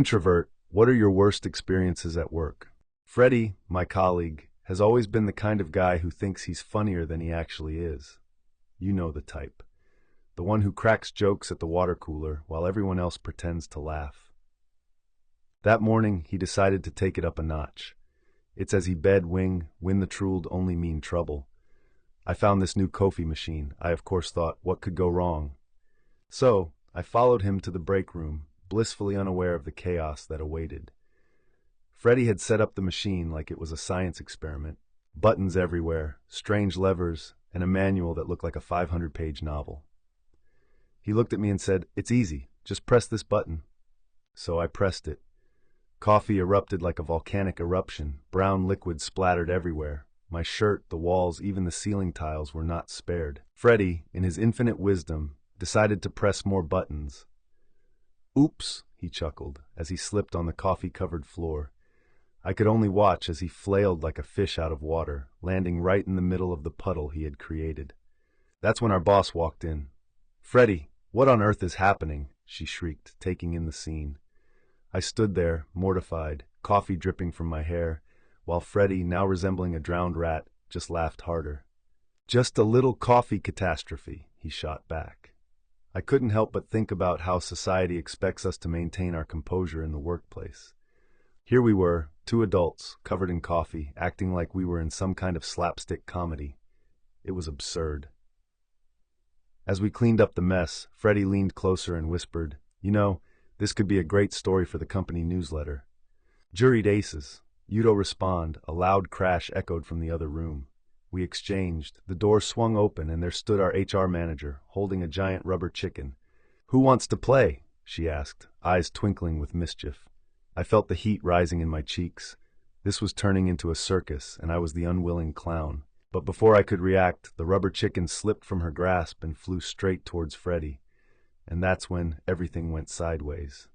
Introvert, what are your worst experiences at work? Freddie, my colleague, has always been the kind of guy who thinks he's funnier than he actually is. You know the type. The one who cracks jokes at the water cooler while everyone else pretends to laugh. That morning, he decided to take it up a notch. It's as he bed win the truled only mean trouble. I found this new Kofi machine. I of course thought, what could go wrong? So, I followed him to the break room, blissfully unaware of the chaos that awaited. Freddie had set up the machine like it was a science experiment. Buttons everywhere, strange levers, and a manual that looked like a 500-page novel. He looked at me and said, "It's easy, just press this button." So I pressed it. Coffee erupted like a volcanic eruption, brown liquid splattered everywhere. My shirt, the walls, even the ceiling tiles were not spared. Freddie, in his infinite wisdom, decided to press more buttons. "Oops," he chuckled, as he slipped on the coffee-covered floor. I could only watch as he flailed like a fish out of water, landing right in the middle of the puddle he had created. That's when our boss walked in. "Freddie, what on earth is happening?" she shrieked, taking in the scene. I stood there, mortified, coffee dripping from my hair, while Freddie, now resembling a drowned rat, just laughed harder. "Just a little coffee catastrophe," he shot back. I couldn't help but think about how society expects us to maintain our composure in the workplace. Here we were, two adults, covered in coffee, acting like we were in some kind of slapstick comedy. It was absurd. As we cleaned up the mess, Freddie leaned closer and whispered, "You know, this could be a great story for the company newsletter." Juried aces. Udo respond, a loud crash echoed from the other room. We exchanged. The door swung open and there stood our HR manager, holding a giant rubber chicken. "Who wants to play?" she asked, eyes twinkling with mischief. I felt the heat rising in my cheeks. This was turning into a circus, and I was the unwilling clown. But before I could react, the rubber chicken slipped from her grasp and flew straight towards Freddie. And that's when everything went sideways.